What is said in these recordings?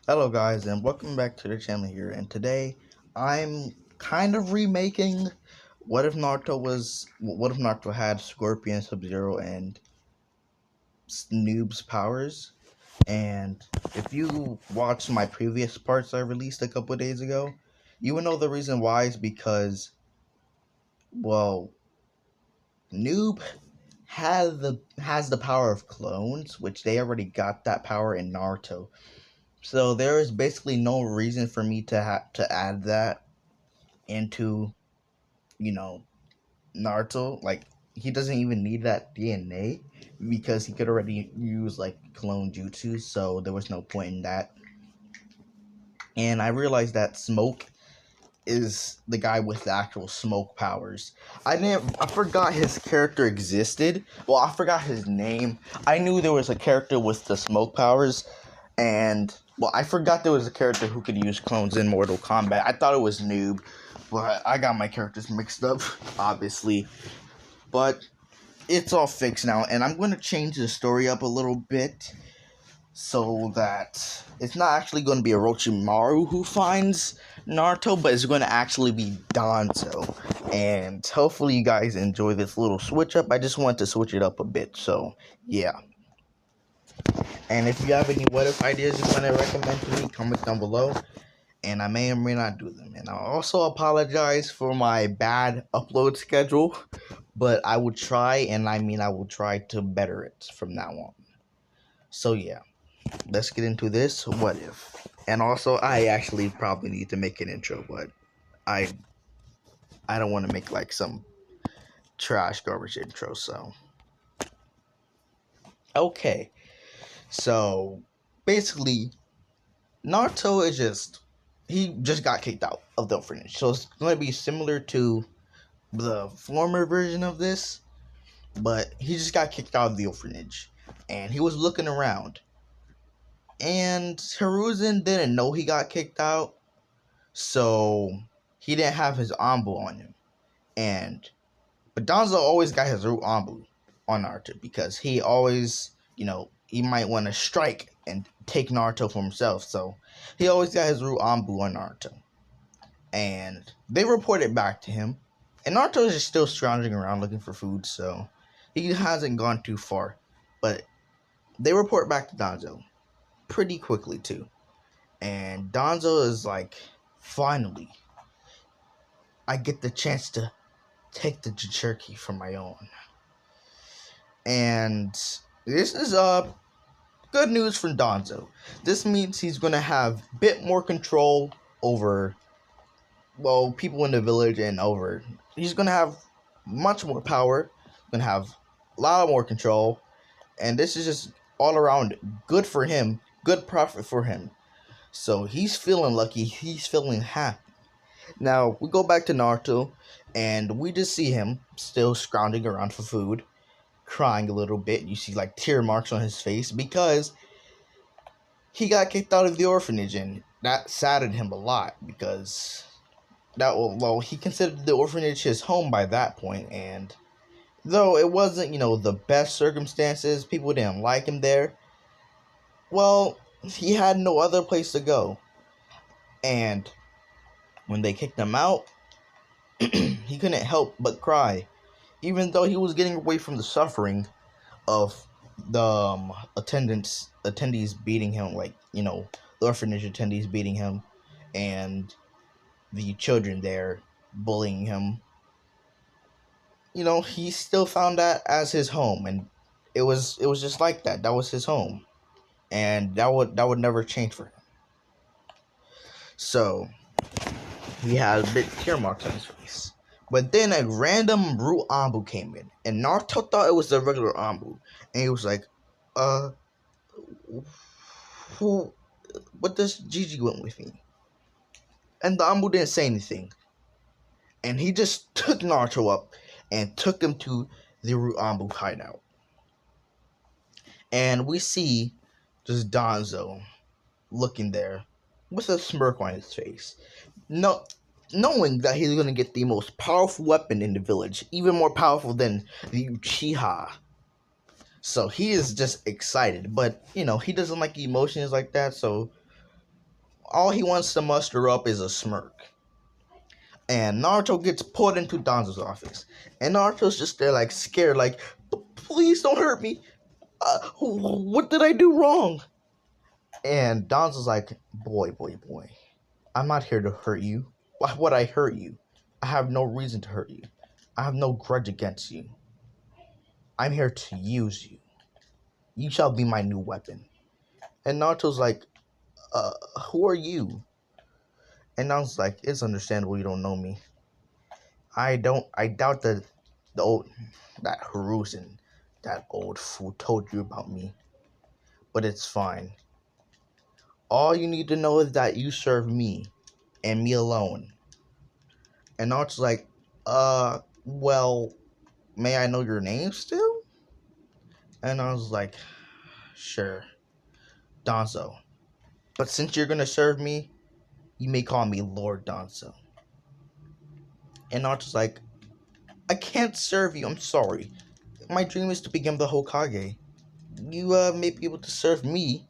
Hello guys and welcome back to the channel here, and today I'm kind of remaking what if Naruto had Scorpion, Sub-Zero, and Noob's powers. And if you watched my previous parts I released a couple of days ago, you would know the reason why is because, well, Noob has the power of clones, which they already got that power in Naruto. So there is basically no reason for me to add that into, you know, Naruto. Like, he doesn't even need that DNA because he could already use like clone jutsu, so there was no point in that. And I realized that Smoke is the guy with the actual smoke powers. I forgot his character existed. Well, I forgot his name. I knew there was a character with the smoke powers, and well, I forgot there was a character who could use clones in Mortal Kombat. I thought it was Noob, but I got my characters mixed up, obviously. But it's all fixed now, and I'm going to change the story up a little bit so that it's not actually going to be Orochimaru who finds Naruto, but it's going to actually be Danzo. And hopefully you guys enjoy this little switch up. I just want to switch it up a bit, so yeah. And if you have any what if ideas you want to recommend to me, comment down below, and I may or may not do them. And I'll also apologize for my bad upload schedule, but I will try, and I will try to better it from now on. So yeah, let's get into this what if. And also, I actually probably need to make an intro, but I don't want to make like some trash garbage intro. So okay, so basically Naruto is he just got kicked out of the orphanage, so it's going to be similar to the former version of this, but he just got kicked out of the orphanage, and he was looking around, and Hiruzen didn't know he got kicked out, so he didn't have his Anbu on him, but Danzo always got his root Anbu on Naruto because he always, he might want to strike and take Naruto for himself, so he always got his root Anbu on Naruto, and they reported back to him. And Naruto is just still scrounging around looking for food, so he hasn't gone too far. But they report back to Danzo pretty quickly, too. And Danzo is like, finally, I get the chance to take the Jinchuriki for my own. And this is good news from Danzo. This means he's going to have a bit more control over, well, people in the village, and over. He's going to have much more power, going to have a lot more control, and this is just all around good for him, good profit for him. So he's feeling lucky, he's feeling happy. Now, we go back to Naruto, and we just see him still scrounging around for food, crying a little bit. You see like tear marks on his face because he got kicked out of the orphanage, and that saddened him a lot because he considered the orphanage his home by that point, and though it wasn't, the best circumstances, people didn't like him there, well, he had no other place to go. And when they kicked him out, he couldn't help but cry, even though he was getting away from the suffering of the attendees beating him, the orphanage attendees beating him, and the children there bullying him. He still found that as his home, and it was just like that. That was his home, and that would never change for him. So he had a bit tear marks on his face. But then a random root Anbu came in, and Naruto thought it was the regular Anbu, and he was like, what does Gigi went with me? And the Anbu didn't say anything. And he just took Naruto up and took him to the root Anbu hideout. And we see just Danzo looking there with a smirk on his face, knowing that he's going to get the most powerful weapon in the village, even more powerful than the Uchiha. So he is just excited, but he doesn't like emotions like that, so all he wants to muster up is a smirk. And Naruto gets pulled into Danzo's office. And Naruto's just there, like, scared, like, please don't hurt me. What did I do wrong? And Danzo's like, boy. I'm not here to hurt you. Why would I hurt you? I have no reason to hurt you. I have no grudge against you. I'm here to use you. You shall be my new weapon. And Naruto's like, who are you? And Naruto's like, it's understandable you don't know me. I doubt that that Hiruzen, that old fool told you about me. But it's fine. All you need to know is that you serve me, and me alone. And Naruto's like, well, may I know your name still? And I was like, sure, Danzo. But since you're gonna serve me, you may call me Lord Danzo. And Naruto's like, I can't serve you, I'm sorry. My dream is to become the Hokage. You may be able to serve me.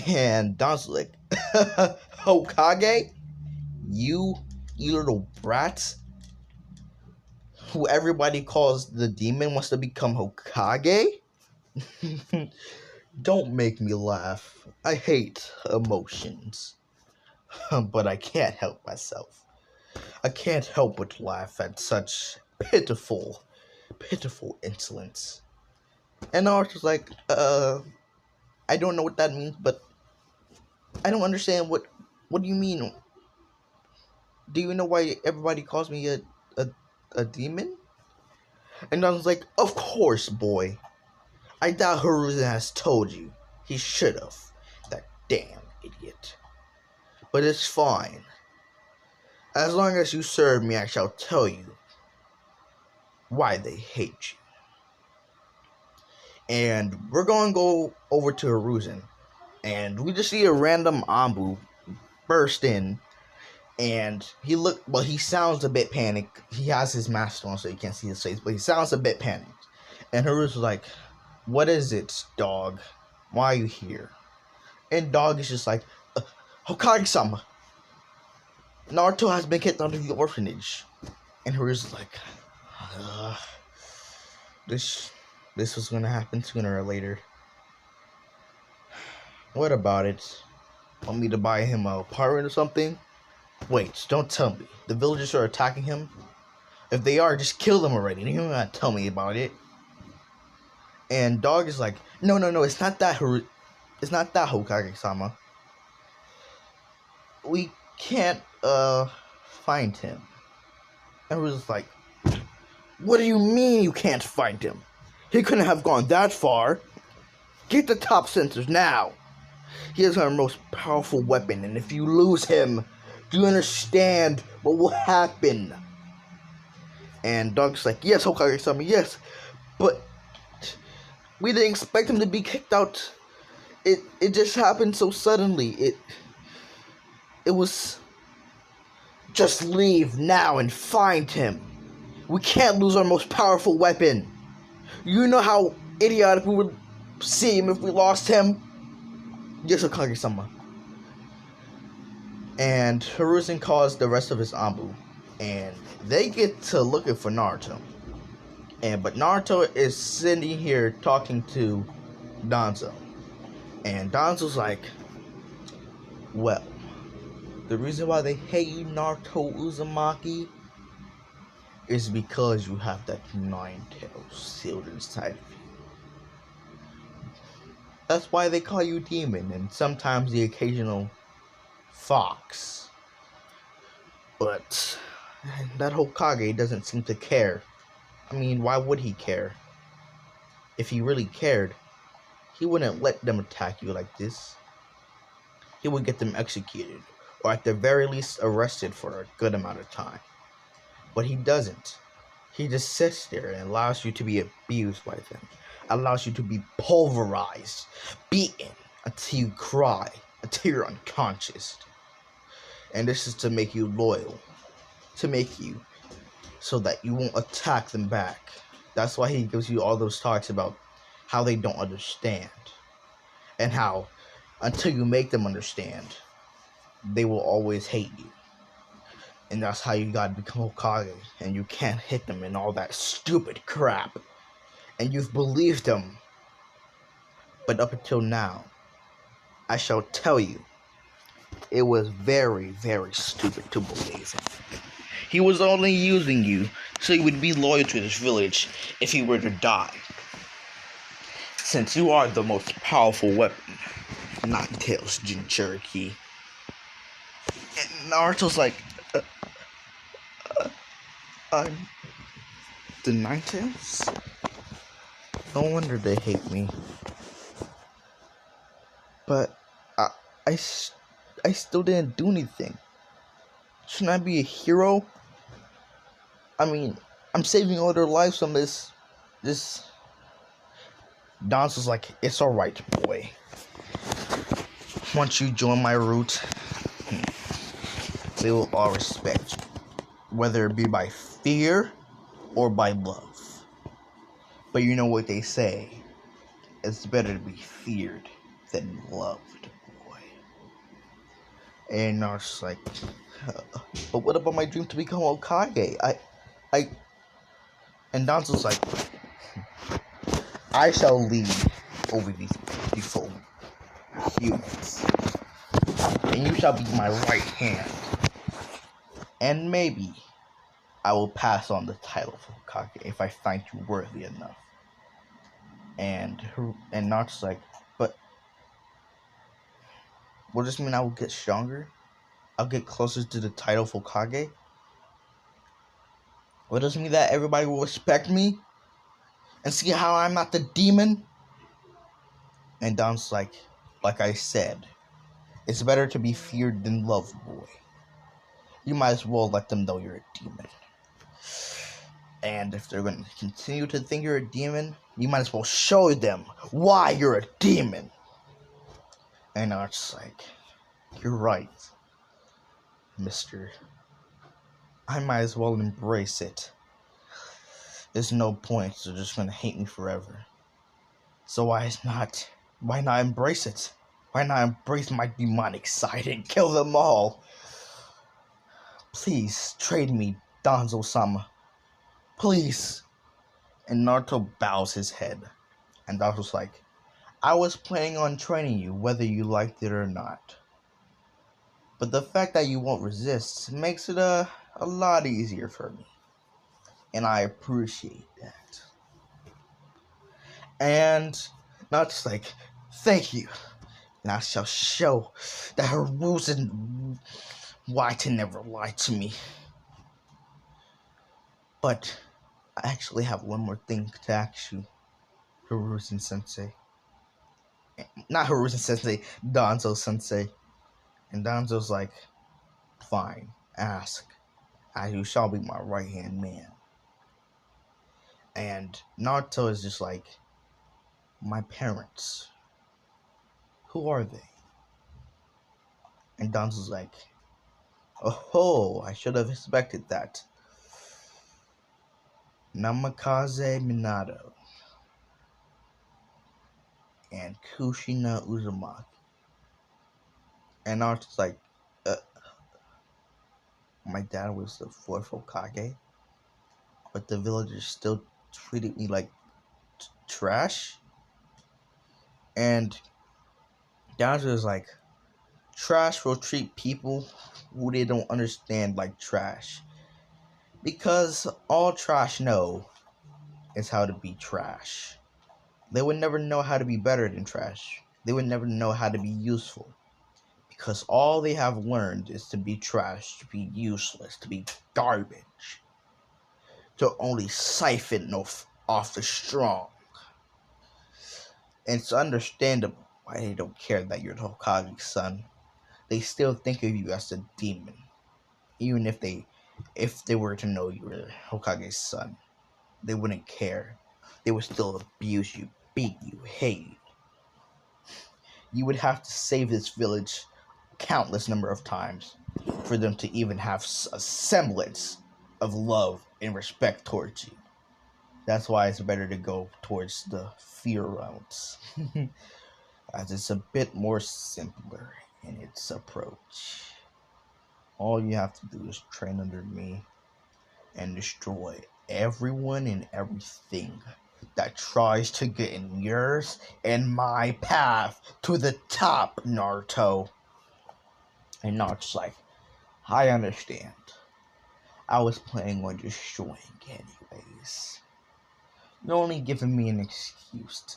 And Danzo's like, Hokage? You little brat? Who everybody calls the demon wants to become Hokage? Don't make me laugh. I hate emotions. But I can't help myself. I can't help but laugh at such pitiful insolence. And Naruto's like, I don't know what that means, but I don't understand what do you mean? Do you know why everybody calls me a demon? And I was like, of course, boy. I doubt Hiruzen has told you. He should have. That damn idiot. But it's fine. As long as you serve me, I shall tell you why they hate you. And we're going to go over to Hiruzen. And we just see a random Anbu burst in. And he sounds a bit panicked. He has his mask on so you can't see his face, but he sounds a bit panicked. And Hiruzen's like, what is it, dog? Why are you here? And dog is just like, Hokage-sama, Naruto has been kicked out of the orphanage. And Hiruzen's like, this was gonna happen sooner or later. What about it? Want me to buy him a pirate or something? Wait, don't tell me. The villagers are attacking him? If they are, just kill them already. You don't gotta tell me about it. And dog is like, no, it's not that it's not that, Hokage-sama. We can't find him. And Hiruzen's like, what do you mean you can't find him? He couldn't have gone that far. Get the top sensors now. He is our most powerful weapon, and if you lose him, do you understand what will happen? And Dog's like, yes, Hokage-sama, yes, but we didn't expect him to be kicked out. It just happened so suddenly. It was, just leave now and find him. We can't lose our most powerful weapon. You know how idiotic we would seem if we lost him? Yes, Hokage-sama. And Hiruzen calls the rest of his Anbu, and they get to looking for Naruto. But Naruto is sitting here talking to Danzo. And Danzo's like, well, the reason why they hate you, Naruto Uzumaki, is because you have that nine-tail sealed inside of you. That's why they call you demon, and sometimes the occasional fox. But that Hokage doesn't seem to care. I mean, why would he care? If he really cared, he wouldn't let them attack you like this. He would get them executed, or at the very least arrested for a good amount of time. But he doesn't. He just sits there and allows you to be abused by them. Allows you to be pulverized, beaten, until you cry, until you're unconscious. And this is to make you loyal. To make you so that you won't attack them back. That's why he gives you all those talks about how they don't understand. And how, until you make them understand, they will always hate you. And that's how you gotta become Hokage. And you can't hit them and all that stupid crap. And you've believed them. But up until now, I shall tell you, it was very, very stupid to believe him. He was only using you so he would be loyal to this village if he were to die. Since you are the most powerful weapon, not Tails Jinchuriki. And Naruto's like, I'm the Ninetales? No wonder they hate me. But I still didn't do anything. Shouldn't I be a hero? I mean, I'm saving all their lives from this. Danzo's like, it's alright, boy. Once you join my root, they will all respect you. Whether it be by fear or by love. But you know what they say. It's better to be feared than loved, boy. And Naruto's like, but what about my dream to become Hokage? And Danzo's like, I shall lead over these beautiful humans. And you shall be my right hand. And maybe I will pass on the title of Hokage if I find you worthy enough. And Naruto's like, but will this mean I will get stronger? I'll get closer to the title of Hokage? Will this mean that everybody will respect me? And see how I'm not the demon? And Don's like I said, it's better to be feared than loved, boy. You might as well let them know you're a demon. And if they're going to continue to think you're a demon, you might as well show them why you're a demon. And Arch's like, you're right, mister. I might as well embrace it. There's no point, they're just going to hate me forever. So why not embrace it? Why not embrace my demonic side and kill them all? Please, trade me, Danzo-sama. Please. And Naruto bows his head. And Naruto's like, I was planning on training you whether you liked it or not. But the fact that you won't resist makes it a lot easier for me. And I appreciate that. And Naruto's like, thank you. And I shall show that her reason why to never lie to me. But I actually have one more thing to ask you, Hiruzen-sensei. Not Hiruzen-sensei, Danzo-sensei. And Danzo's like, fine, ask. As you shall be my right-hand man. And Naruto is just like, my parents. Who are they? And Danzo's like, oh, I should have expected that. Namikaze Minato and Kushina Uzumaki. And Naruto's like, my dad was the fourth Hokage, but the villagers still treated me like trash. And Danzo is like, trash will treat people who they don't understand like trash. Because all trash know is how to be trash. They would never know how to be better than trash. They would never know how to be useful. Because all they have learned is to be trash, to be useless, to be garbage. To only siphon off the strong. And it's understandable why they don't care that you're the Hokage's son. They still think of you as a demon. Even if they were to know you were Hokage's son, they wouldn't care. They would still abuse you, beat you, hate you. You would have to save this village countless number of times for them to even have a semblance of love and respect towards you. That's why it's better to go towards the fear routes. As it's a bit more simpler. in its approach. All you have to do is train under me and destroy everyone and everything that tries to get in yours and my path to the top, Naruto. And Naruto's like, I understand. I was planning on destroying anyways. You're only giving me an excuse to.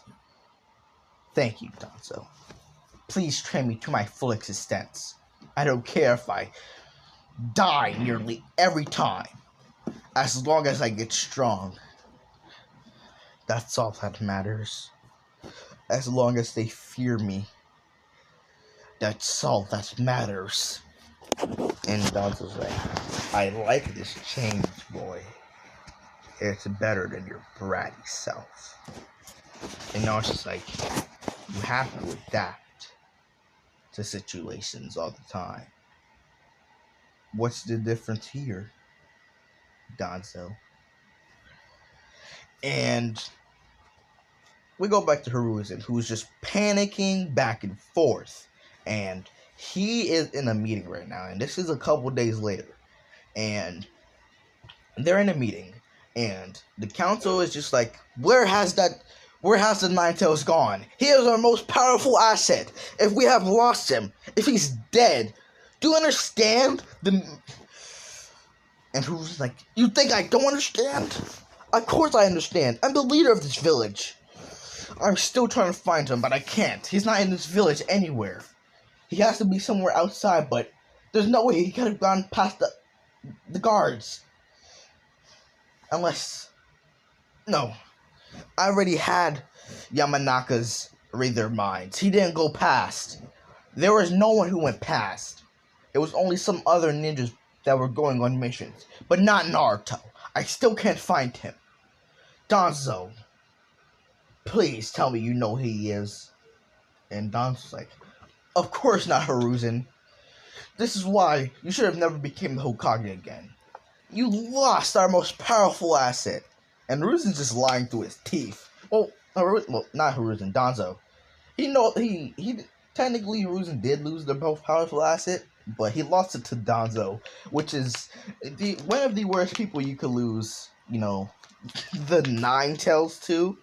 Thank you, Danzo. Please train me to my full existence. I don't care if I die nearly every time. As long as I get strong. That's all that matters. As long as they fear me. That's all that matters. And Danzo's like, I like this change, boy. It's better than your bratty self. And Naruto's like, you have to adapt to situations all the time. What's the difference here, Danzo? And we go back to Hiruzen, who's just panicking back and forth. And he is in a meeting right now. And this is a couple days later. And they're in a meeting. And the council is just like, where has the Nine Tails gone? He is our most powerful asset. If we have lost him, if he's dead, do you understand? And who's like, you think I don't understand? Of course I understand. I'm the leader of this village. I'm still trying to find him, but I can't. He's not in this village anywhere. He has to be somewhere outside, but there's no way he could have gone past the guards. Unless... No. I already had Yamanaka's read their minds. He didn't go past. There was no one who went past. It was only some other ninjas that were going on missions. But not Naruto. I still can't find him. Danzo, please tell me you know who he is. And Danzo's like, of course not, Hiruzen. This is why you should have never became the Hokage again. You lost our most powerful asset. And Hiruzen's just lying through his teeth. Well, not Hiruzen, Danzo. He technically Hiruzen did lose the most powerful asset, but he lost it to Danzo, which is one of the worst people you could lose, the Nine Tails to.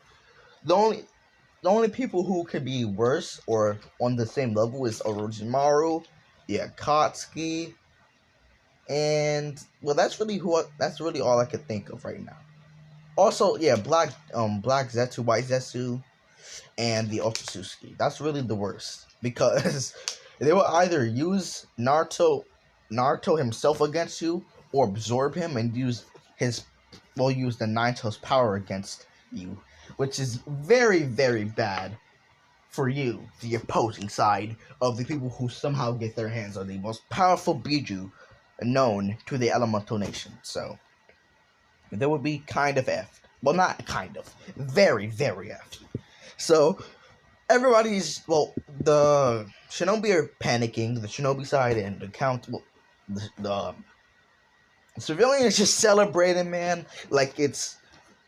The only people who could be worse or on the same level is Orochimaru, Akatsuki, and that's really all I could think of right now. Also, Black Zetsu, White Zetsu, and the Otsutsuki. That's really the worst because they will either use Naruto himself against you or absorb him and use the Nine Tails power against you, which is very, very bad for you, the opposing side of the people who somehow get their hands on the most powerful Biju known to the Elemental Nation. So they would be kind of effed. Well, not kind of. Very, very effed. So the Shinobi are panicking, the Shinobi side and the civilians just celebrating, man, like it's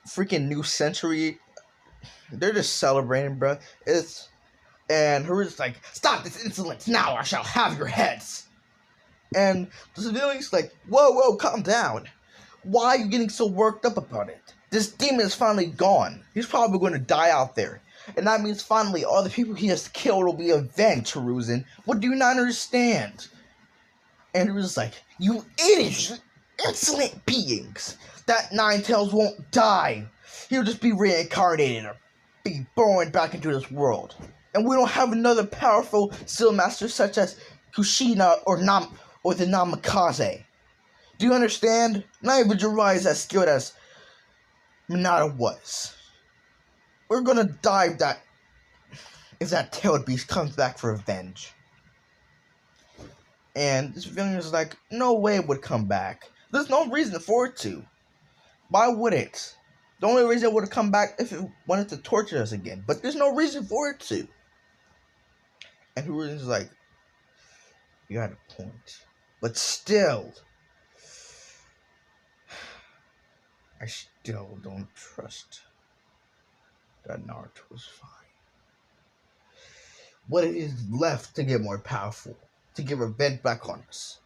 freaking new century. They're just celebrating, bro. And Haru's like, stop this insolence now, I shall have your heads. And the civilians like, whoa, calm down. Why are you getting so worked up about it? This demon is finally gone. He's probably going to die out there. And that means finally all the people he has killed will be avenged, Hiruzen. What do you not understand? And Hiruzen's like, you idiots, you insolent beings. That Nine Tails won't die. He'll just be reincarnated or be born back into this world. And we don't have another powerful Seal Master such as Kushina or the Namikaze. Do you understand? Not even Jiraiya is as skilled as Minato was. We're gonna die if that tailed beast comes back for revenge. And this villain is like, no way it would come back. There's no reason for it to. Why would it? The only reason it would come back if it wanted to torture us again. But there's no reason for it to. And Hiruzen's like, you got a point. But still, I still don't trust that Naruto was fine. What if he's left to get more powerful, to get revenge back on us?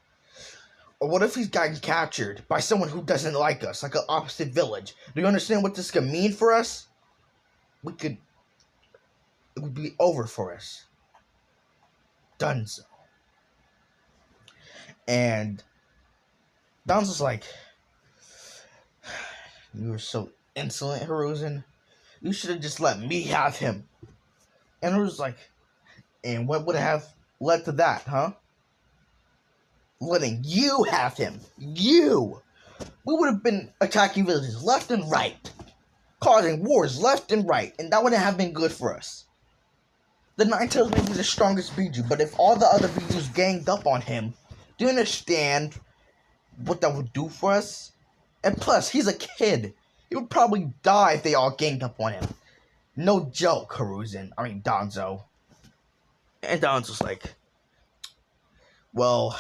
Or what if he's gotten captured by someone who doesn't like us, like an opposite village? Do you understand what this could mean for us? It would be over for us. Danzo. And Danzo's like, you were so insolent, Hiruzen. You should have just let me have him. And Hiruzen's like, and what would have led to that, huh? Letting you have him. You! We would have been attacking villages left and right, causing wars left and right, and that wouldn't have been good for us. The Nine Tails may be the strongest Biju, but if all the other Bijus ganged up on him, do you understand what that would do for us? And plus, he's a kid. He would probably die if they all ganged up on him. No joke, Danzo. And Danzo's like, well,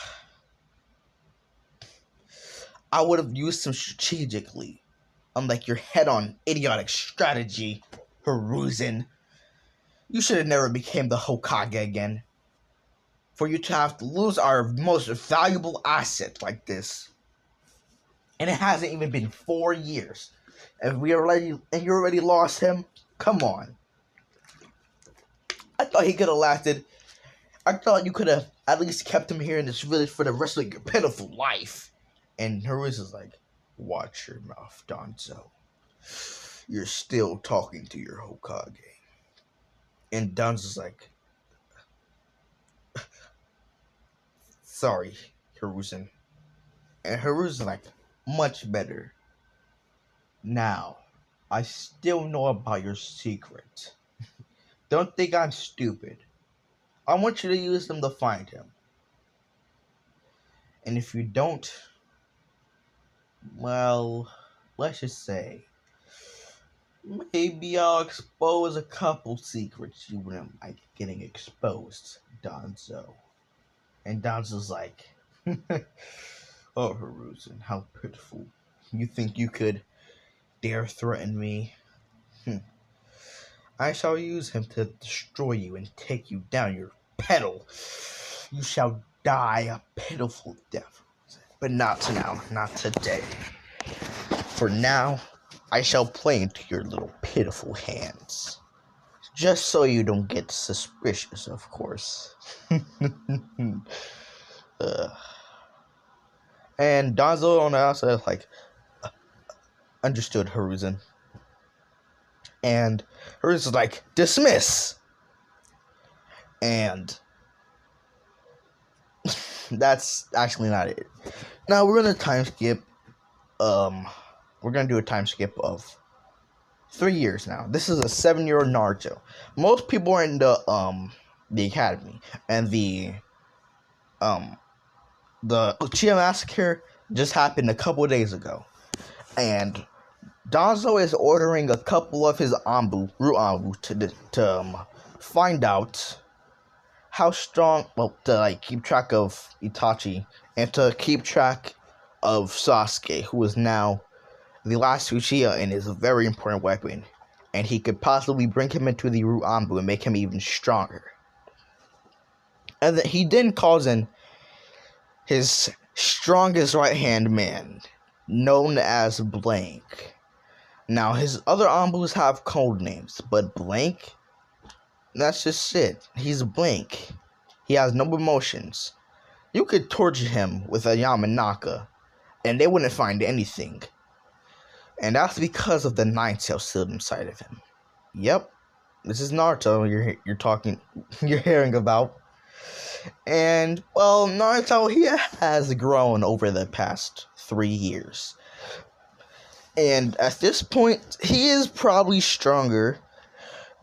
I would have used him strategically. Unlike your head-on idiotic strategy, Hiruzen. You should have never became the Hokage again. For you to have to lose our most valuable asset like this. And it hasn't even been 4 years. And you already lost him? Come on. I thought he could have lasted. I thought you could have at least kept him here in this village for the rest of your pitiful life. And Hiruzen's like, watch your mouth, Danzo. You're still talking to your Hokage. And Danzo's like, sorry, Hiruzen. And Hiruzen's like, much better. Now, I still know about your secret. Don't think I'm stupid. I want you to use them to find him. And if you don't, well, let's just say, maybe I'll expose a couple secrets you wouldn't like getting exposed, Danzo. And Danzo's like, oh, Hiruzen, how pitiful. You think you could dare threaten me? I shall use him to destroy you and take you down your pedal. You shall die a pitiful death. But not now, not today. For now, I shall play into your little pitiful hands. Just so you don't get suspicious, of course. And Danzo on the outside is like, understood, Hiruzen. And Hiruzen's like, dismiss! And that's actually not it. Now we're gonna time skip. We're gonna do a time skip of 3 years now. This is a 7-year-old Naruto. Most people are in the academy, and the Uchiha massacre just happened a couple days ago, and Danzo is ordering a couple of his Root Anbu to find out how strong, to keep track of Itachi, and to keep track of Sasuke, who is now the last Uchiha and is a very important weapon, and he could possibly bring him into the Root Anbu and make him even stronger. And then he then calls in his strongest right-hand man, known as Blank. Now, his other Anbus have code names, but Blank, that's just it. He's Blank. He has no emotions. You could torture him with a Yamanaka, and they wouldn't find anything. And that's because of the Nine Tails still inside of him. Yep, this is Naruto you're hearing about. And, well, Naruto, he has grown over the past 3 years. And at this point, he is probably stronger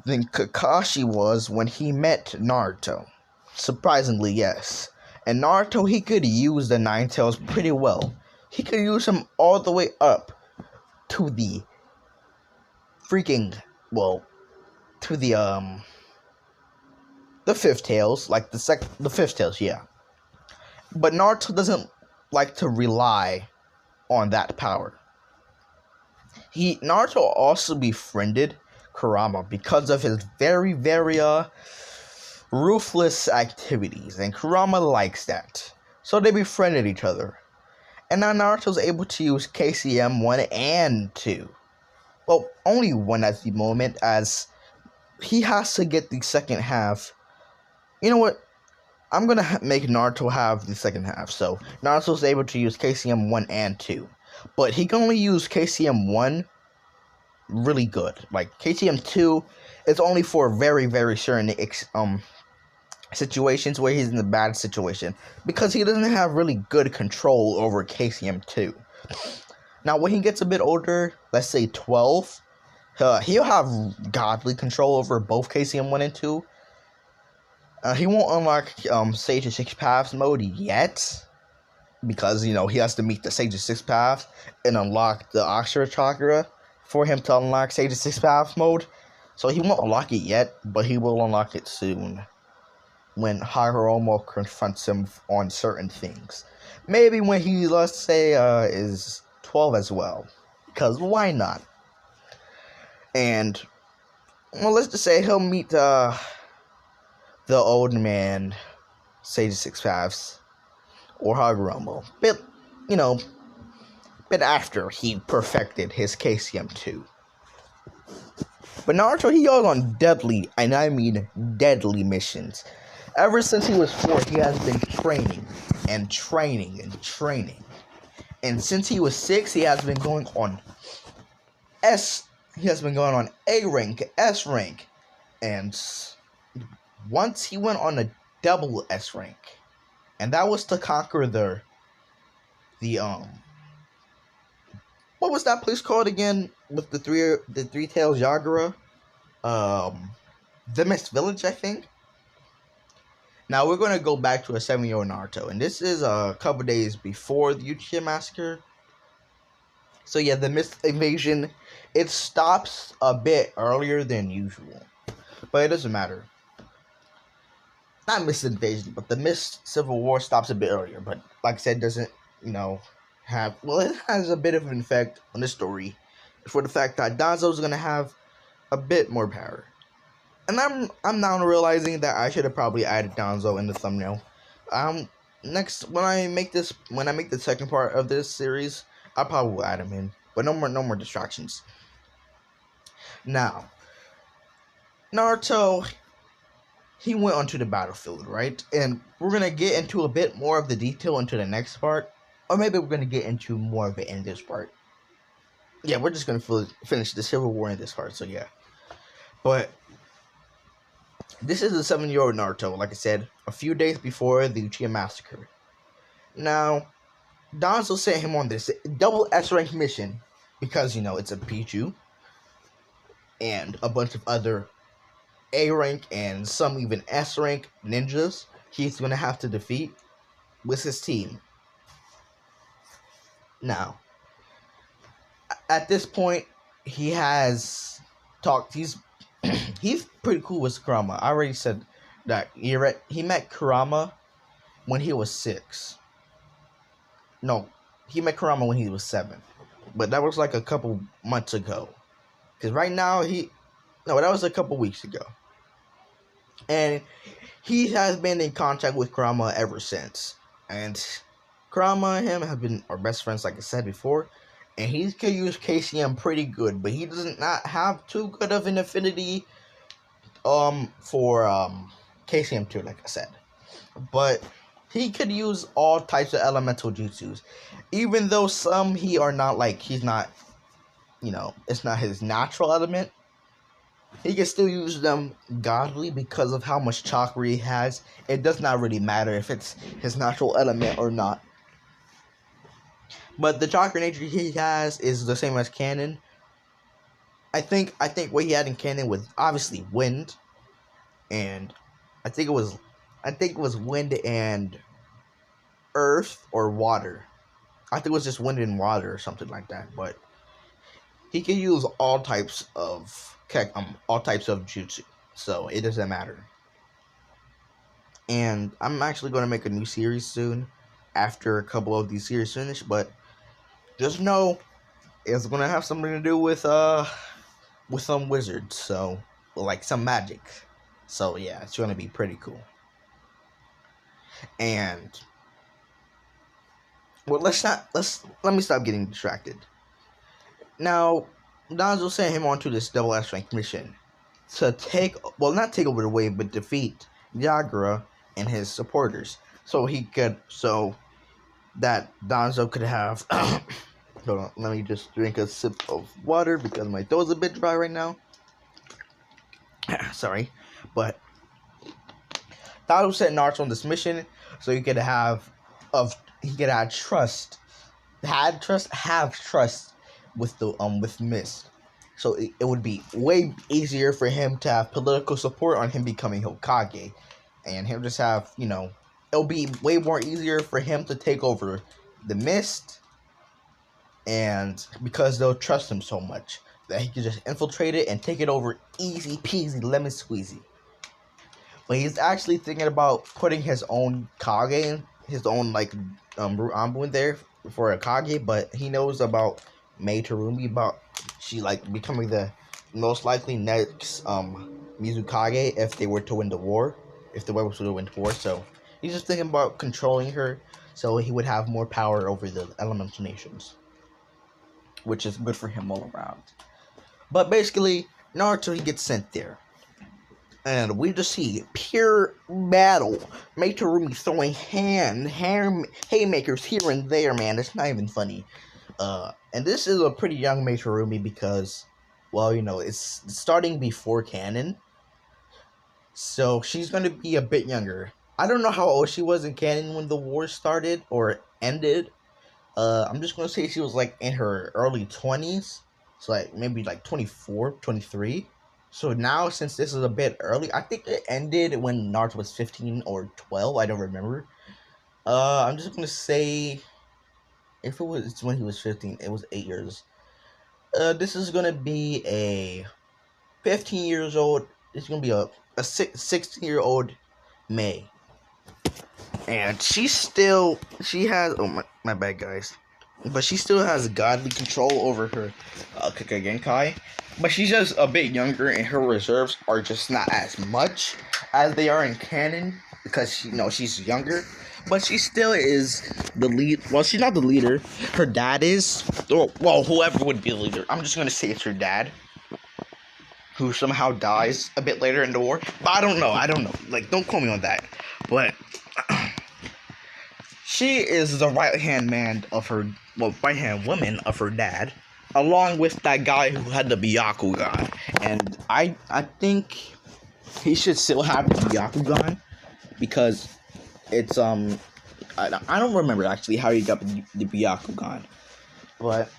than Kakashi was when he met Naruto. Surprisingly, yes. And Naruto, he could use the Nine Tails pretty well. He could use him all the way up to the the Fifth Tails, the Fifth Tails, yeah. But Naruto doesn't like to rely on that power. Naruto also befriended Kurama because of his very, very ruthless activities, and Kurama likes that. So they befriended each other. And now Naruto's able to use KCM 1 and 2. Well, only 1 at the moment, as he has to get the second half. You know what? I'm going to make Naruto have the second half. So Naruto's able to use KCM 1 and 2. But he can only use KCM 1 really good. Like, KCM 2 is only for very, very certain situations where he's in a bad situation, because he doesn't have really good control over KCM 2. Now, when he gets a bit older, let's say 12, he'll have godly control over both KCM 1 and 2. He won't unlock Sage of Six Paths mode yet, because, you know, he has to meet the Sage of Six Paths and unlock the Akshara Chakra for him to unlock Sage of Six Paths mode. So he won't unlock it yet, but he will unlock it soon, when Hagoromo confronts him on certain things. Maybe when he, let's say, is 12 as well. Because why not? And, well, let's just say he'll meet the old man, Sage of Six Paths, or Hagoromo. Bit after he perfected his KCM 2. But Naruto, he goes on deadly, and I mean deadly missions. Ever since he was 4, he has been training and training and training. And since he was 6, he has been going on A rank, S rank. And once he went on a double S rank. And that was to conquer the what was that place called again with the three tails Yagura? The Mist Village, I think. Now we're going to go back to a 7-year-old Naruto, and this is a couple days before the Uchiha Massacre. So yeah, the Mist Invasion, it stops a bit earlier than usual, but it doesn't matter. Not Mist Invasion, but the Mist Civil War stops a bit earlier, but like I said, doesn't, have, well, it has a bit of an effect on the story, for the fact that Danzo's going to have a bit more power. And I'm now realizing that I should have probably added Danzo in the thumbnail. Next, when I make the second part of this series, I'll probably add him in. But no more distractions. Now, Naruto, he went onto the battlefield, right? And we're gonna get into a bit more of the detail into the next part, or maybe we're gonna get into more of it in this part. Yeah, we're just gonna finish the Civil War in this part. So yeah, but this is a 7-year-old Naruto, like I said, a few days before the Uchiha Massacre. Now, Danzo sent him on this double S-rank mission because, it's a Pichu and a bunch of other A-rank and some even S-rank ninjas he's going to have to defeat with his team. Now, at this point, he has talked, he's pretty cool with Kurama. I already said that he met Kurama when he was 6. No, he met Kurama when he was 7. But that was like a couple months ago. Because right now that was a couple weeks ago. And he has been in contact with Kurama ever since. And Kurama and him have been our best friends, like I said before. And he can use KCM pretty good, but he does not have too good of an affinity for KCM 2, like I said. But he could use all types of elemental jutsus. Even though some he's not, it's not his natural element. He can still use them godly because of how much chakra he has. It does not really matter if it's his natural element or not. But the chakra nature he has is the same as Canon. I think what he had in Canon was obviously wind, and I think it was wind and earth or water. I think it was just wind and water or something like that. But he can use all types of jutsu, so it doesn't matter. And I'm actually going to make a new series soon after a couple of these series finish, but just know it's going to have something to do with some wizards, so like some magic. So yeah, it's gonna be pretty cool. And well, let me stop getting distracted. Now, Danzo sent him onto this double S rank mission to not take over the wave, but defeat Yagura and his supporters, so that Danzo could have. Hold on, let me just drink a sip of water because my throat's a bit dry right now. Sorry, but Danzo sent Naruto on this mission so he could have trust, have trust with Mist. So it would be way easier for him to have political support on him becoming Hokage, and he'll just have it'll be way more easier for him to take over the Mist, and because they'll trust him so much that he can just infiltrate it and take it over easy peasy lemon squeezy. But he's actually thinking about putting his own Kage, his own Anbu in there for a Kage, but he knows about Mei Terumi, about she becoming the most likely next Mizukage if they were to win the war, if the werewolves were to win the war. So he's just thinking about controlling her so he would have more power over the elemental nations, which is good for him all around. But basically, Naruto, he gets sent there, and we just see pure battle. Mei Terumi throwing haymakers here and there, man. It's not even funny. And this is a pretty young Mei Terumi because, well, it's starting before canon, so she's going to be a bit younger. I don't know how old she was in canon when the war started or ended. I'm just going to say she was in her early 20s, so maybe 24, 23. So now, since this is a bit early, I think it ended when Naruto was 15 or 12. I don't remember. I'm just going to say, if it was when he was 15, it was 8 years. This is going to be a 15 years old. It's going to be a 16-year-old Mei. And she has, oh my bad guys, but she still has godly control over her Genkai. But she's just a bit younger, and her reserves are just not as much as they are in canon because she's younger. But she still is the lead. Well, she's not the leader. Her dad is. Well, whoever would be the leader. I'm just gonna say it's her dad, who somehow dies a bit later in the war. But I don't know. Don't quote me on that. But she is the right-hand woman of her dad, along with that guy who had the Byakugan. And I think he should still have the Byakugan because it's I don't remember actually how he got the Byakugan, but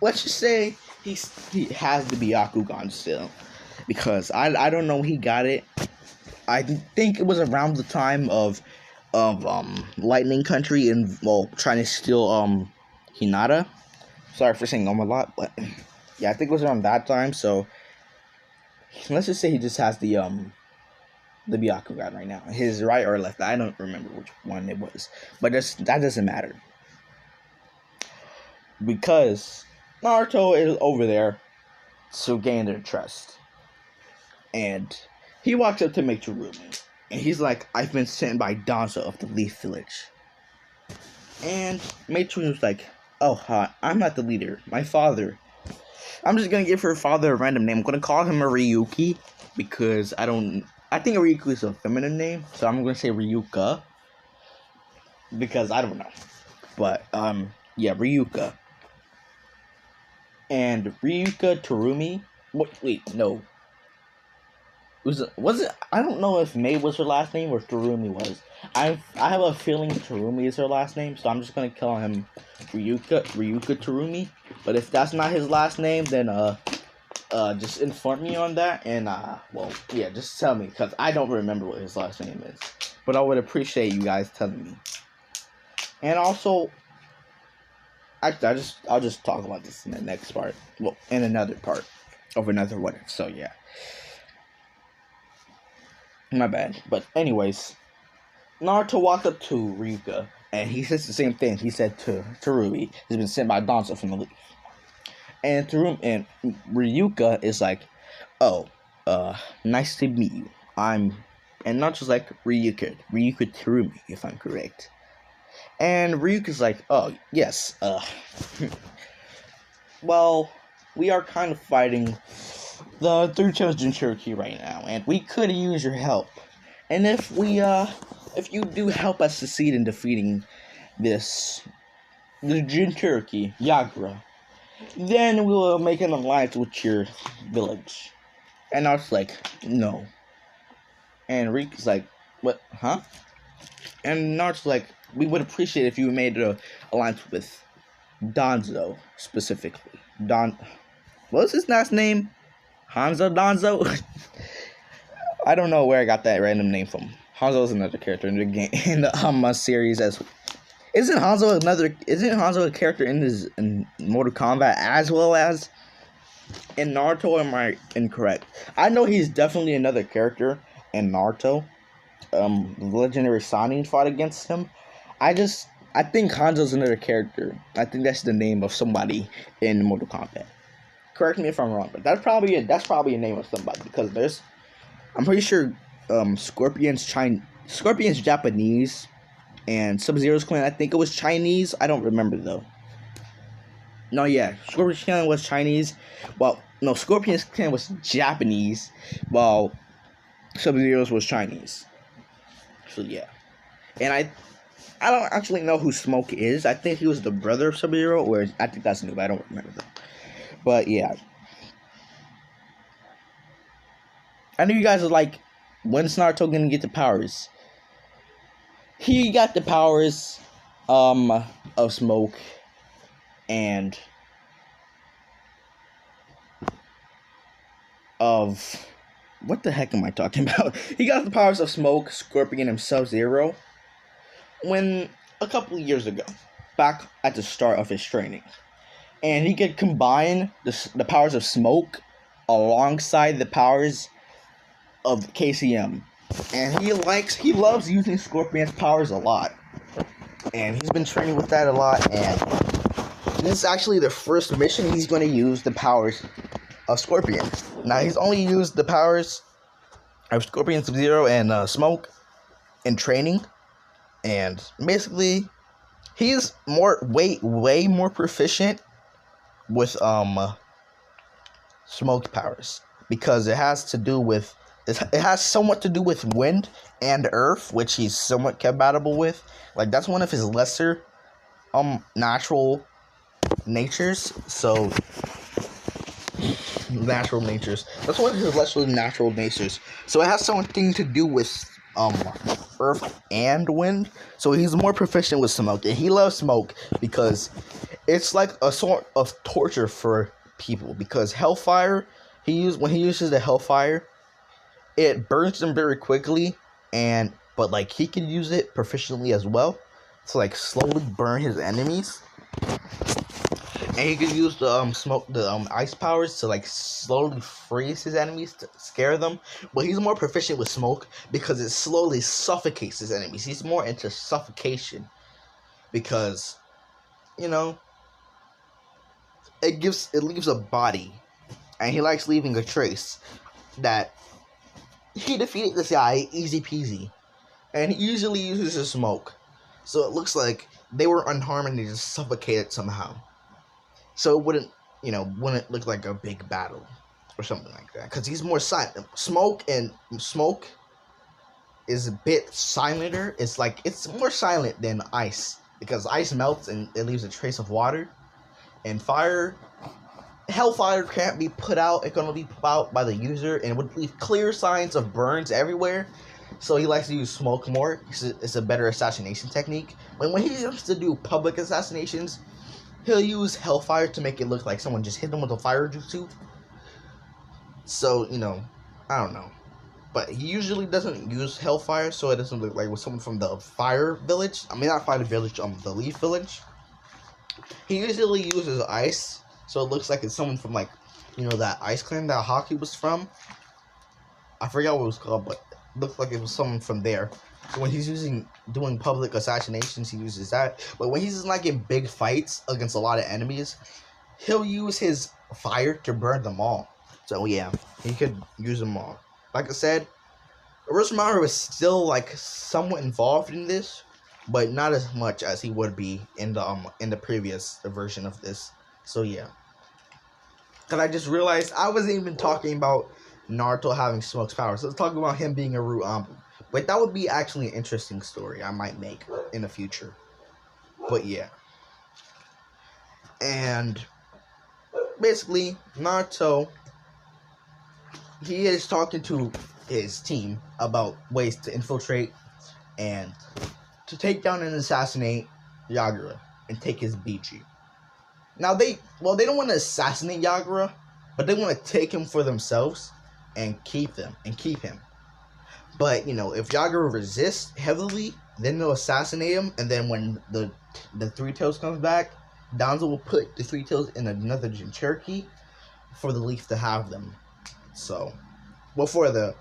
let's just say he has the Byakugan still, because I don't know he got it. I think it was around the time of Lightning Country and trying to steal Hinata. Sorry for saying a lot, but yeah, I think it was around that time. So let's just say he just has the Byakugan right now. His right or left, I don't remember which one it was, but that doesn't matter because Naruto is over there to gain their trust. And he walks up to Mei Terumi, and he's like, "I've been sent by Danzo of the Leaf Village." And Mei Terumi's like, "Oh, I'm not the leader. My father." I'm just gonna give her father a random name. I'm gonna call him Ryuki because I think Ryuki is a feminine name, so I'm gonna say Ryuka because I don't know. But yeah, Ryuka. And Ryuka Terumi. Wait, no. Was it? I don't know if Mei was her last name or Terumi was. I have a feeling Terumi is her last name, so I'm just gonna call him Ryuka Terumi. But if that's not his last name, then just inform me on that, and just tell me, because I don't remember what his last name is. But I would appreciate you guys telling me. And also, I'll just talk about this in the next part. Well, in another part of another what if. So yeah. My bad. But anyways, Naruto walked up to Ryuka, and he says the same thing he said to Terumi. He's been sent by Danzo from the Leaf. And Ryuka is like, "Oh, nice to meet you. I'm, and not just like Ryuka Terumi, if I'm correct. And Ryuka's like, oh, yes, well, we are kind of fighting the third chosen Cherokee right now, and we could use your help. And if you do help us succeed in defeating the Jinchuriki, Yagura, then we will make an alliance with your village. And I was like, no. And Riku's like, what, huh? And Naruto's like, we would appreciate if you made an alliance with Danzo, specifically. What was his last name? Hanzo Danzo? I don't know where I got that random name from. Hanzo is another character in the game, in the series as... Isn't Hanzo a character in Mortal Kombat as well as in Naruto, or am I incorrect? I know he's definitely another character in Naruto. Legendary Sannin fought against him. I think Hanzo's another character. I think that's the name of somebody in Mortal Kombat. Correct me if I'm wrong, but that's probably a name of somebody, because I'm pretty sure Scorpion's Japanese, and Sub-Zero's clan, I think it was Chinese. I don't remember though. No, yeah, Scorpion's clan was Chinese. Well, no, Scorpion's clan was Japanese, while Sub-Zero's was Chinese. So yeah, and I don't actually know who Smoke is. I think he was the brother of Sub-Zero, or I think that's new, but I don't remember though. But yeah, I know you guys are like, when's Naruto gonna get the powers? He got the powers of Smoke and of what the heck am I talking about? He got the powers of Smoke, Scorpion, and Sub-Zero when a couple of years ago, back at the start of his training. And he could combine the powers of Smoke alongside the powers of KCM. And he loves using Scorpion's powers a lot. And he's been training with that a lot. And this is actually the first mission he's going to use the powers of Scorpion. Now, he's only used the powers of Scorpion, Sub-Zero, and Smoke in training. And basically, he's way more proficient with Smoke powers, because it has somewhat to do with wind and earth, which he's somewhat compatible with. Like, that's one of his lesser natural natures. So that's one of his lesser natural natures. So it has something to do with earth and wind. So he's more proficient with Smoke, and he loves Smoke because it's like a sort of torture for people, because Hellfire, when he uses the Hellfire, it burns them very quickly, but like he can use it proficiently as well to like slowly burn his enemies. And he can use the ice powers to like slowly freeze his enemies to scare them. But he's more proficient with Smoke because it slowly suffocates his enemies. He's more into suffocation because, you know, it leaves a body, and he likes leaving a trace that he defeated this guy easy peasy. And he usually uses his Smoke, so it looks like they were unharmed and they just suffocated somehow. So it wouldn't look like a big battle or something like that, because he's more silent. Smoke is a bit silenter. It's more silent than ice, because ice melts and it leaves a trace of water. And Hellfire can't be put out. It's gonna be put out by the user, and it would leave clear signs of burns everywhere. So he likes to use Smoke more. It's a better assassination technique. When he has to do public assassinations, he'll use Hellfire to make it look like someone just hit him with a fire jutsu. So, I don't know. But he usually doesn't use Hellfire, so it doesn't look like with someone from the Fire Village. I mean, not Fire Village, the Leaf Village. He usually uses Ice, so it looks like it's someone from, like, that Ice Clan that Hokage was from. I forgot what it was called, but it looked like it was someone from there. So when he's doing public assassinations, he uses that. But when he's in big fights against a lot of enemies, he'll use his fire to burn them all. So yeah, he could use them all. Like I said, Orochimaru was still like somewhat involved in this, but not as much as he would be in the previous version of this. So yeah, because I just realized I wasn't even talking about Naruto having Smoke's powers. So I was talking about him being a root Anbu. But that would be actually an interesting story I might make in the future. But yeah, and basically Naruto, he is talking to his team about ways to infiltrate and to take down and assassinate Yagura and take his BG. Now they don't want to assassinate Yagura, but they want to take him for themselves and keep him. But if Yagura resists heavily, then they'll assassinate him, and then when the Three Tails comes back, Danzo will put the Three Tails in another Jinchuriki for the Leaf to have them. So, well, for the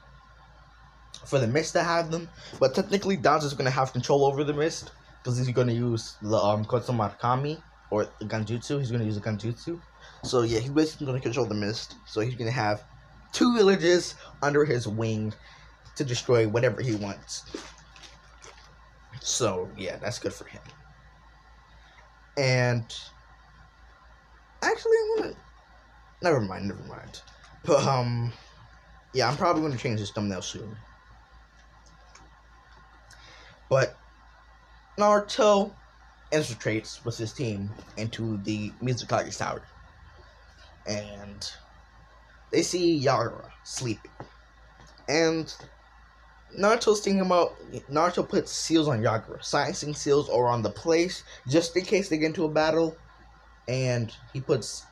Mist to have them, but technically Danzo's going to have control over the Mist because he's going to use the Kotsumarakami or the Ganjutsu. He's going to use the Ganjutsu. So yeah, he's basically going to control the Mist. So he's going to have 2 villages under his wing to destroy whatever he wants. So yeah, that's good for him. And actually, never mind. But yeah, I'm probably going to change this thumbnail soon. But Naruto infiltrates with his team into the Mizukage's tower. And they see Yagura sleeping. And Naruto puts seals on Yagura. Silencing seals are on the place just in case they get into a battle. And he puts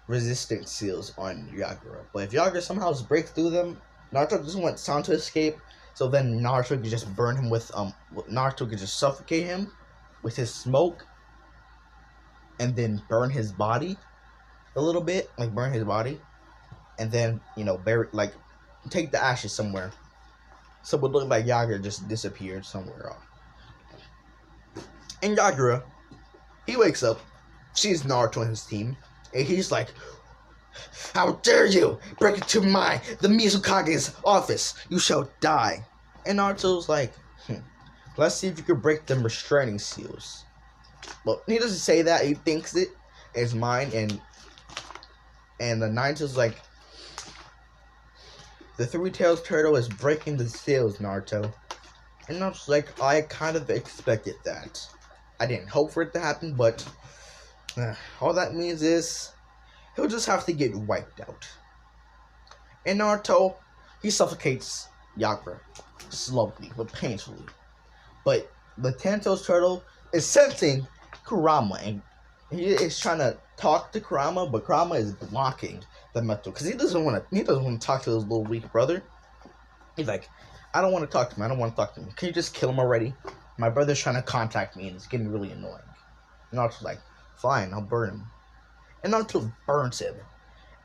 resistant seals on Yagura. But if Yagura somehow breaks through them, Naruto doesn't want Sound to escape. So then Naruto could just burn him with Naruto could just suffocate him with his smoke, and then burn his body a little bit, and then bury, take the ashes somewhere, so it would look like Yagura just disappeared somewhere off. And Yagura, he wakes up, sees Naruto and his team, and he's like, "How dare you break into the Mizukage's office? You shall die." And Naruto's like, "Let's see if you can break them restraining seals." Well, he doesn't say that. He thinks it in his mind, and the Naruto's like, "The Three Tails turtle is breaking the seals, Naruto." And Naruto's like, "I kind of expected that. I didn't hope for it to happen, but all that means is he'll just have to get wiped out." And Naruto, he suffocates Yagura slowly but painfully. But the Ten-Toes Turtle is sensing Kurama, and he is trying to talk to Kurama, but Kurama is blocking the metal because he doesn't want to talk to his little weak brother. He's like, "I don't want to talk to him. Can you just kill him already? My brother's trying to contact me and it's getting really annoying." And Naruto's like, "Fine, I'll burn him." And Naruto burns him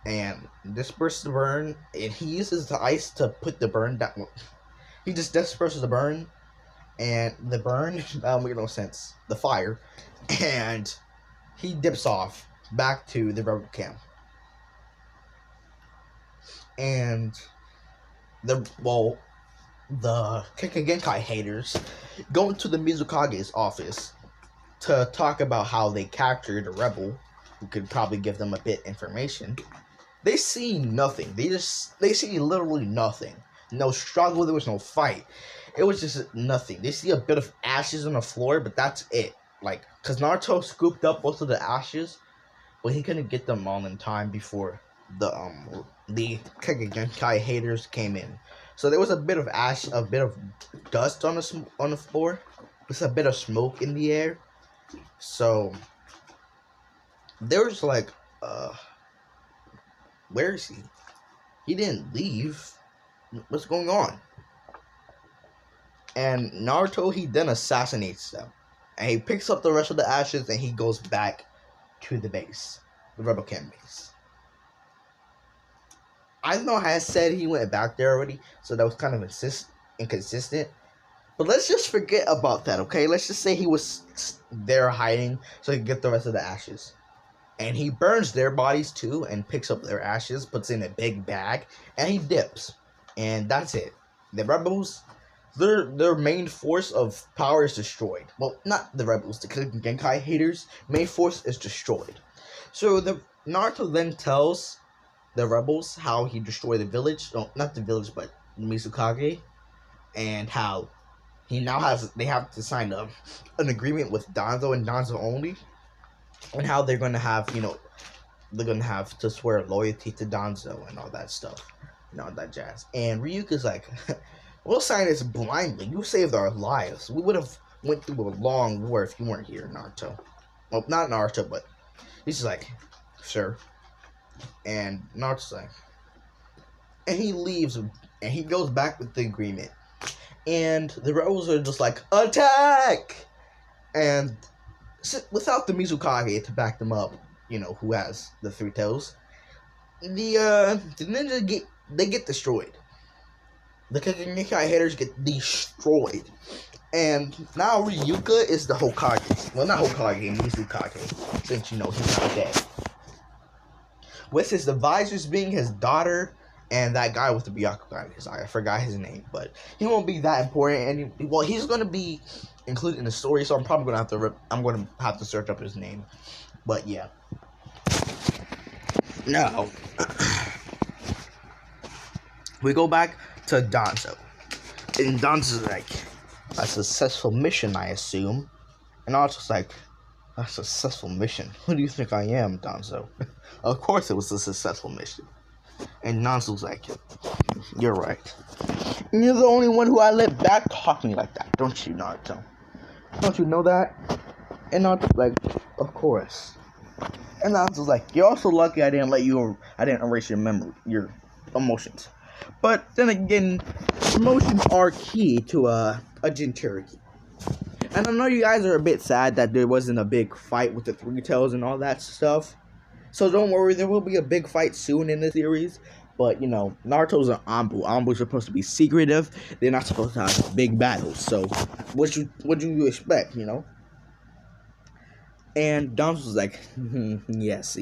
and disperses the burn, and he uses the ice to put the burn down. He just disperses the burn, and the burn that make no sense. The fire, and he dips off back to the rebel camp. And the Kikagenkai haters go into the Mizukage's office to talk about how they captured a rebel who could probably give them a bit information. They see nothing. They see literally nothing. No struggle. There was no fight. It was just nothing. They see a bit of ashes on the floor, but that's it. Because Naruto scooped up most of the ashes, but he couldn't get them all in time before the Kikagenkai haters came in. So there was a bit of ash, a bit of dust on the floor. There's a bit of smoke in the air. So there was where is he? He didn't leave. What's going on? And Naruto, he then assassinates them. And he picks up the rest of the ashes and he goes back to the base. The Rebel Camp base. I know I said he went back there already, so that was kind of inconsistent. But let's just forget about that, okay? Let's just say he was there hiding so he could get the rest of the ashes. And he burns their bodies too and picks up their ashes, puts in a big bag, and he dips. and that's it. The rebels, their main force of power is destroyed. Well, not the rebels, the Genkai haters. Main force is destroyed. So the Naruto then tells the rebels how he destroyed the village. No, not the village, but the Mizukage, and how they have to sign an agreement with Danzo and Danzo only, and how they're gonna have they're gonna have to swear loyalty to Danzo and all that stuff, and all that jazz. And Ryuka's like, we'll sign this blindly. You saved our lives. We would have went through a long war if you weren't here, Naruto. Well, not Naruto, but he's just like, sure. And Naruto's like, and he leaves, and he goes back with the agreement. And the rebels are just like, attack! And without the Mizukage to back them up, who has the three tails, the ninja get destroyed. The Kagekikai haters get destroyed. And now Ryuka is the Hokage. Well, not Hokage, Mizukage, since he's not dead. With his advisors being his daughter and that guy with the Byakugan, because I forgot his name, but he won't be that important. And he's gonna be included in the story, so I'm probably gonna have to search up his name. But yeah. Now we go back to Danzo, and Danzo's like, a successful mission, I assume. And Naruto's like, a successful mission? Who do you think I am, Danzo? Of course it was a successful mission. And Danzo's like, you're right. And you're the only one who I let back talk to me like that, don't you, Naruto? Don't you know that? And Naruto's like, of course. And Danzo's like, you're also lucky I didn't erase your memory, your emotions. But then again, emotions are key to a Jinchuriki. And I know you guys are a bit sad that there wasn't a big fight with the Three Tails and all that stuff. So don't worry, there will be a big fight soon in the series. But, Naruto's an Anbu. Anbu's are supposed to be secretive. They're not supposed to have big battles. So, what do you expect, And Danzo's like, yes.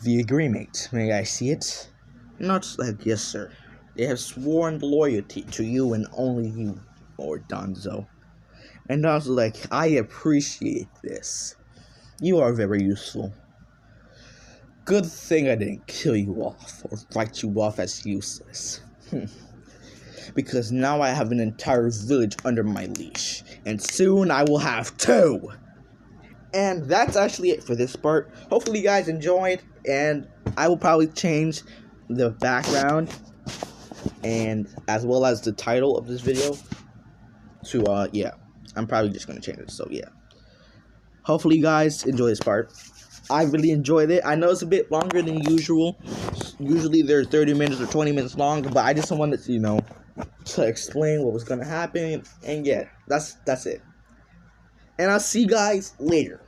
The agreement, may I see it? Naruto's like, yes, sir. They have sworn loyalty to you and only you, Lord Danzo. And Danzo's like, I appreciate this. You are very useful. Good thing I didn't kill you off or write you off as useless. Because now I have an entire village under my leash. And soon I will have 2. And that's actually it for this part. Hopefully you guys enjoyed. And I will probably change the background and as well as the title of this video to I'm probably just gonna change it. So yeah, hopefully you guys enjoy this part. I really enjoyed it. I know it's a bit longer than usual. Usually they're 30 minutes or 20 minutes long, but I just wanted to explain what was gonna happen. And yeah, that's it. And I'll see you guys later.